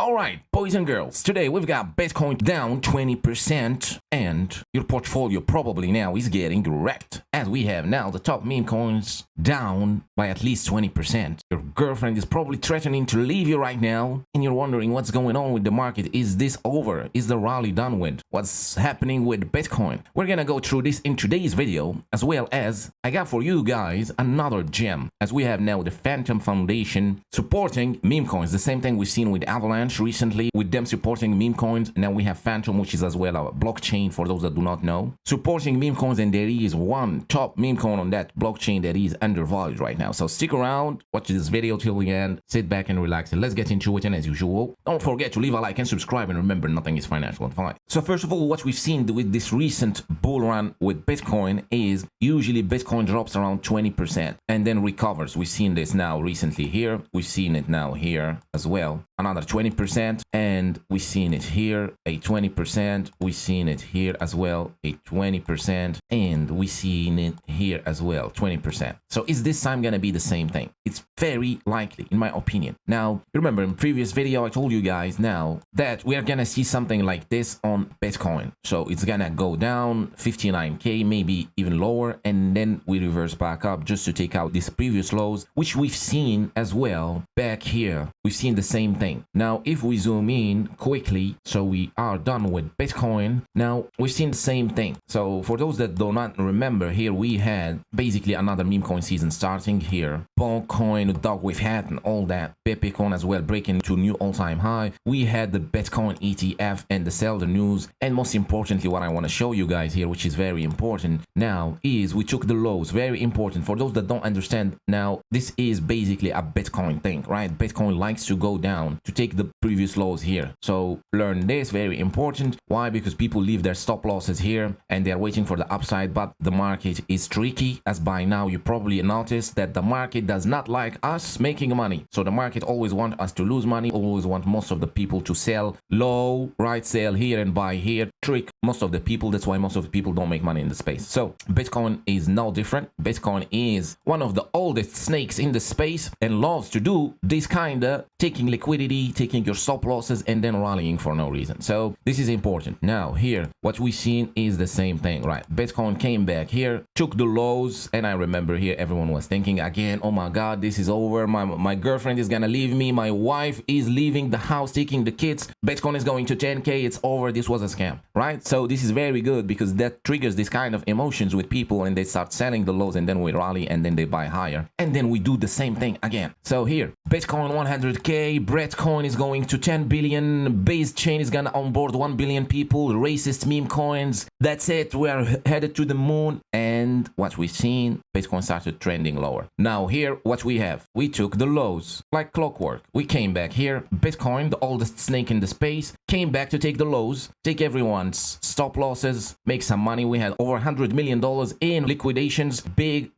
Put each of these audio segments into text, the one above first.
Alright, boys and girls, today we've got Bitcoin down 20% and your portfolio probably now is getting wrecked as we have now the top meme coins down by at least 20%. Your girlfriend is probably threatening to leave you right now and you're wondering what's going on with the market. Is this over? Is the rally done with? What's happening with Bitcoin? We're gonna go through this in today's video, as well as I got for you guys another gem as we have now the Phantom Foundation supporting meme coins. The same thing we've seen with Avalanche recently with them supporting meme coins. Now we have Phantom, which is as well a blockchain for those that do not know, supporting meme coins, and there is one top meme coin on that blockchain that is undervalued right now. So stick around, watch this video till the end, sit back and relax, and let's get into it. And as usual, don't forget to leave a like and subscribe, and remember, nothing is financial advice. So first of all, what we've seen with this recent bull run with Bitcoin is usually Bitcoin drops around 20% and then recovers. We've seen this now recently here, we've seen it now here as well, another 20%, and we've seen it here a 20%, we've seen it here as well a 20%, and we've seen it here as well 20%. So is this time gonna be the same thing? It's very likely in my opinion. Now remember, in previous video I told you guys now that we are gonna see something like this on Bitcoin. So it's gonna go down 59k, maybe even lower, and then we reverse back up just to take out these previous lows, which we've seen as well back here. We've seen the same thing. Now if we zoom in quickly, so we are done with Bitcoin, now we've seen the same thing. So for those that do not remember, here we had basically another meme coin season starting here, BONK Coin, Dog with Hat and all that, Pepe coin as well breaking to new all-time high. We had the Bitcoin ETF and the seller news, and most importantly what I want to show you guys here, which is very important now, is we took the lows. Very important for those that don't understand. Now this is basically a Bitcoin thing, right? Bitcoin likes to go down to take the previous lows here. So learn this, very important. Why? Because people leave their stop losses here and they're waiting for the upside, but the market is tricky, as by now you probably noticed that the market does not like us making money. So the market always wants us to lose money, always want most of the people to sell low, right? Sell here and buy here, trick most of the people. That's why most of the people don't make money in the space. So Bitcoin is no different. Bitcoin is one of the oldest snakes in the space and loves to do this kind of taking liquidity, taking your stop losses and then rallying for no reason. So this is important. Now here what we've seen is the same thing, right? Bitcoin came back here, took the lows, and I remember here everyone was thinking again, oh my god, this is over, my girlfriend is gonna leave me, my wife is leaving the house, taking the kids, Bitcoin is going to 10k, it's over, this was a scam, right? So this is very good because that triggers this kind of emotions with people and they start selling the lows, and then we rally and then they buy higher, and then we do the same thing again. So here Bitcoin 100k, Breadcoin is going to 10 billion, Base Chain is gonna onboard 1 billion people, racist meme coins, that's it, we are headed to the moon. And what we've seen, Bitcoin started trending lower. Now here what we have, we took the lows like clockwork, we came back here, Bitcoin, the oldest snake in the space, came back to take the lows, take everyone's stop losses, make some money. We had over $100 million in liquidations, big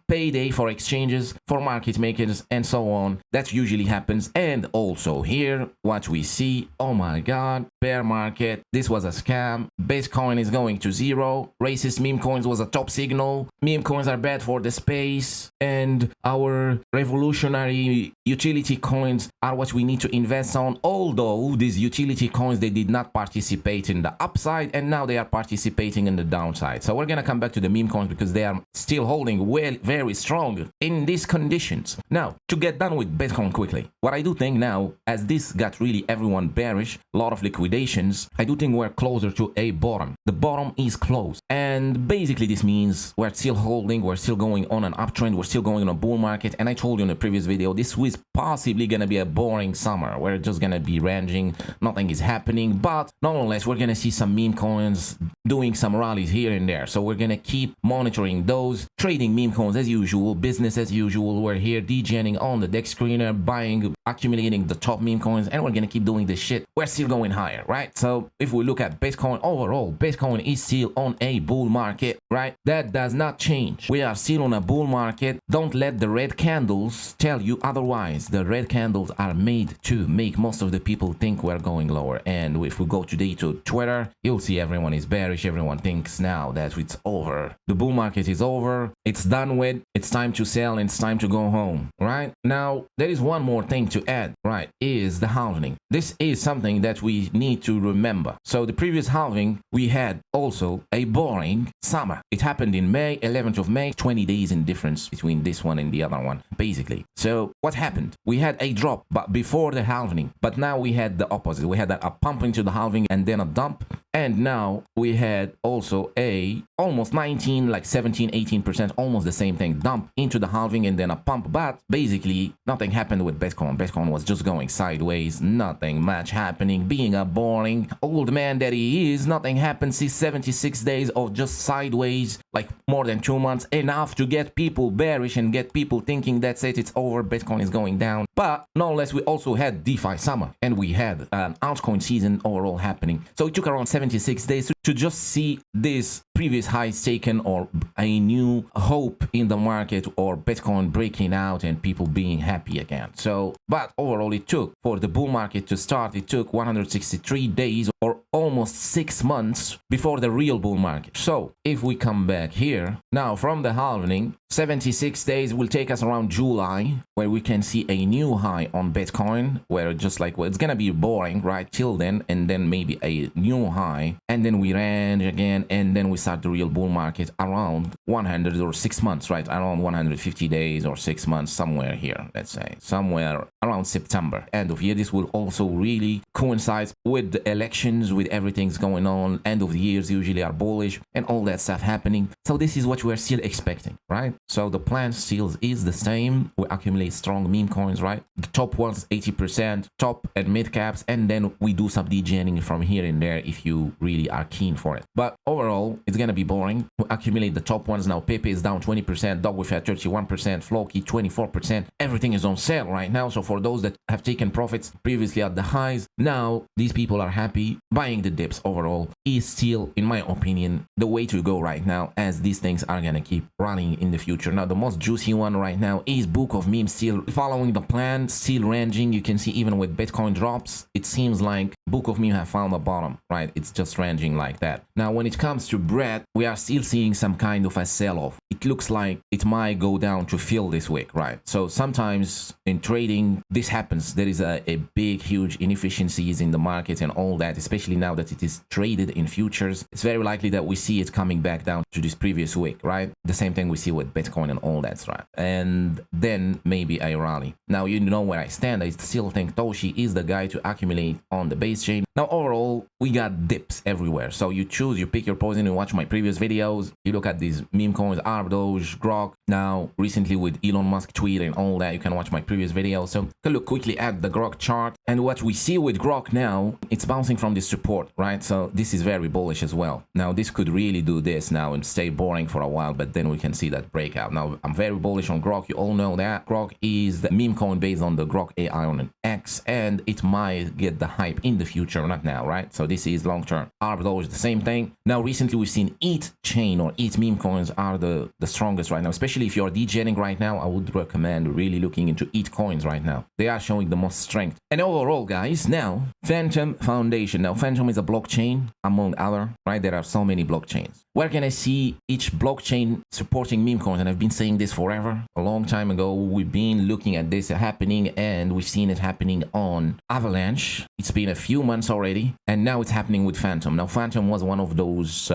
payday for exchanges, for market makers and so on. That usually happens. And also here what we see, oh my god, bear market, this was a scam, Bitcoin is going to zero, racist meme coins was a top signal, meme coins are bad for the space, and our revolutionary utility coins are what we need to invest on. Although these utility coins, they did not participate in the upside and now they are participating in the downside. So we're gonna come back to the meme coins because they are still holding well, very strong in these conditions. Now to get done with Bitcoin quickly, what I do think now, as this got really everyone bearish, a lot of liquidations, I do think we're closer to a bottom. The bottom is closed, and basically this means we're still holding, we're still going on an uptrend, we're still going on a bull market. And I told you in the previous video, this was possibly gonna be a boring summer. We're just gonna be ranging, nothing is happening, but nonetheless we're gonna see some meme coins doing some rallies here and there. So we're gonna keep monitoring those, trading meme coins as usual, business as usual. We're here degenning on the DEX screener, buying, accumulating the top meme coins, and we're gonna keep doing this shit. We're still going higher, right? So if we look at Bitcoin overall, Bitcoin is still on a bull market, right? That does not change. We are still on a bull market. Don't let the red candles tell you otherwise. The red candles are made to make most of the people think we're going lower. And if we go today to Twitter, you'll see everyone is bearish. Everyone thinks now that it's over. The bull market is over. over, it's done with, it's time to sell, and it's time to go home, right? Now, there is one more thing to add, right, is the halving. This is something that we need to remember. So the previous halving, we had also a boring summer. It happened in May, 11th of May, 20 days in difference between this one and the other one, basically. So what happened? We had a drop, but before the halving, but now we had the opposite. We had a pump into the halving and then a dump. And now we had also a almost 19, like 17, 18%, almost the same thing, dump into the halving and then a pump. But basically, nothing happened with Bitcoin. Bitcoin was just going sideways, nothing much happening. Being a boring old man that he is, nothing happened. See, 76 days of just sideways, like more than 2 months, enough to get people bearish and get people thinking that's it, it's over, Bitcoin is going down. But nonetheless, we also had DeFi summer and we had an altcoin season overall happening. So it took around 76 days to just see this previous highs taken or a new hope in the market or Bitcoin breaking out and people being happy again. So, but overall it took for the bull market to start, it took 163 days or almost 6 months before the real bull market. So if we come back here, now from the halving, 76 days will take us around July, where we can see a new high on Bitcoin, where just like, well, it's gonna be boring, right, till then, and then maybe a new high, and then we range again, and then we start the real bull market around 100 or 6 months, right, around 150 days or 6 months, somewhere here, let's say, somewhere around September, end of year. This will also really coincide with the elections, with everything's going on. End of the years usually are bullish and all that stuff happening. So this is what we're still expecting, right? So the plan still is the same. We accumulate strong meme coins, right? The top ones, 80%, top and mid caps, and then we do some degening from here and there if you really are keen for it. But overall, it's gonna be boring. We accumulate the top ones now. Pepe is down 20%, Dog at 31%, Floki 24%. Everything is on sale right now. So for those that have taken profits previously at the highs, now these people are happy. Buying the dips overall is still, in my opinion, the way to go right now, as these things are gonna keep running in the future. Now the most juicy one right now is Book of Memes, still following the plan, still ranging. You can see even with Bitcoin drops, it seems like Book of Meme have found the bottom, right? It's just ranging like that. Now when it comes to bread, we are still seeing some kind of a sell-off. It looks like it might go down to fill this week, right? So sometimes in trading this happens. There is a big huge inefficiencies in the market and all that, especially now that it is traded in futures. It's very likely that we see it coming back down to this previous week, right? The same thing we see with Bitcoin and all that, right? And then maybe a rally. Now you know where I stand. I still think Toshi is the guy to accumulate on the base chain. Now overall, we got dips everywhere. So you choose, you pick your poison, and watch my previous videos. You look at these meme coins, ARB, Doge, Grok. Now recently with Elon Musk tweet and all that, you can watch my previous videos. So can look quickly at the Grok chart, and what we see with Grok now, it's bouncing from this support, right? So this is very bullish as well. Now this could really do this now and stay boring for a while, but then we can see that breakout. Now I'm very bullish on Grok. You all know that Grok is the meme coin based on the Grok AI on an X, and it might get the hype in the future, not now, right? So this is long term. ARB, Doge, the same thing. Now recently we've seen ETH chain or ETH meme coins are the strongest right now, especially if you're degening right now. I would recommend really looking into ETH coins right now. They are showing the most strength. And overall, guys, now Phantom Foundation. Now Phantom is a blockchain among other, right? There are so many blockchains. Where can I see each blockchain supporting meme coins? And I've been saying this forever. A long time ago, we've been looking at this happening, and we've seen it happening on Avalanche. It's been a few months already, and now it's happening with Phantom. Now Phantom was one of those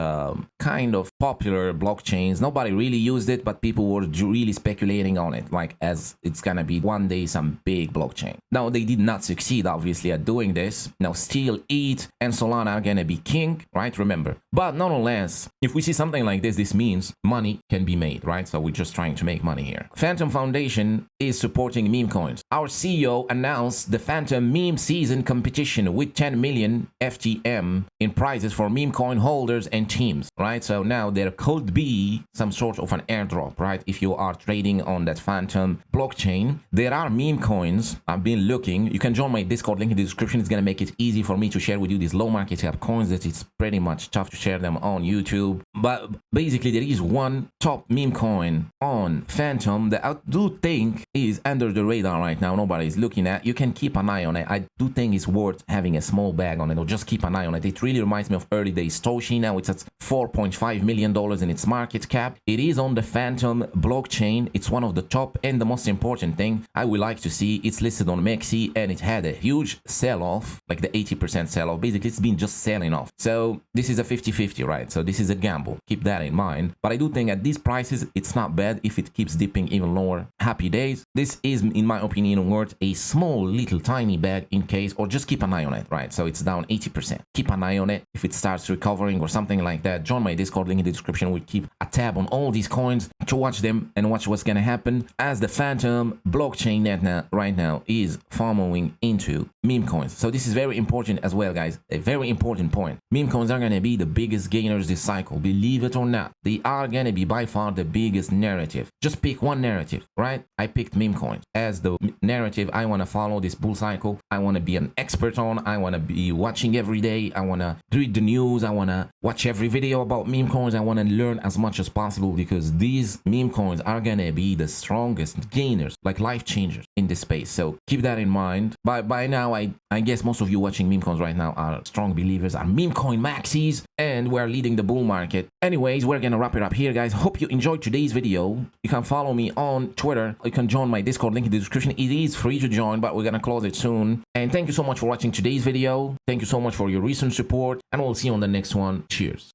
kind of popular blockchains. Nobody really used it, but people were really speculating on it, like as it's gonna be one day some big blockchain. Now they did not succeed, obviously, at doing this. Now still ETH and Solana are gonna be king, right? Remember. But nonetheless, if we see something like this means money can be made, right? So we're just trying to make money here. Phantom Foundation is supporting meme coins. Our CEO announced the Phantom meme season competition with 10 million FTM in prizes for meme coin holders and teams, right? So now there could be some sort of an airdrop, right? If you are trading on that Phantom blockchain, there are meme coins. I've been looking. You can join my Discord, link in the description. It's gonna make it easy for me to share with you these low market cap coins that it's pretty much tough to share them on YouTube. But basically there is one top meme coin on Phantom that I do think is under the radar right now. Nobody's looking at. You can keep an eye on it. I do think it's worth having a small bag on it, or just keep an eye on it. It really reminds me of early days Toshi. Now it's at $4.5 million in its market cap. It is on the Phantom blockchain. It's one of the top, and the most important thing I would like to see, it's listed on MEXC, and it had a huge sell-off, like the 80% sell-off. Basically, it's been just selling off. So this is a 50-50, right? So this is a gamble. Keep that in mind. But I do think at these prices, it's not bad if it keeps dipping even lower. Happy days. This is, in my opinion, worth a small, little, tiny bag in case, or just keep an eye on it, right? So it's down 80%. Keep an eye on it. If it starts recovering or something like that, join my Discord, link in the description. We keep a tab on all these coins to watch them and watch what's gonna happen, as the Phantom blockchain net right now is following into meme coins. So this is very important as well, guys. A very important point. Meme coins are gonna be the biggest gainers this cycle, believe it or not. They are gonna be by far the biggest narrative. Just pick one narrative, right? I picked meme coins as the narrative I want to follow this bull cycle. I want to be an expert on. I want to be watching every day. I want to read the news. I want to watch every video about meme coins. I want to learn as much as possible, because these meme coins are gonna be the strongest gainers, like life changers in this space. So keep that in mind. By now, I guess most of you watching meme coins right now are strong believers, are meme coin maxis, and we're leading the bull market. Anyways, we're gonna wrap it up here, guys. Hope you enjoyed today's video. You can follow me on Twitter. You can join my Discord, link in the description. It is free to join, but we're gonna close it soon. And thank you so much for watching today's video. Thank you so much for your recent support, and we'll see you on the next one. Cheers.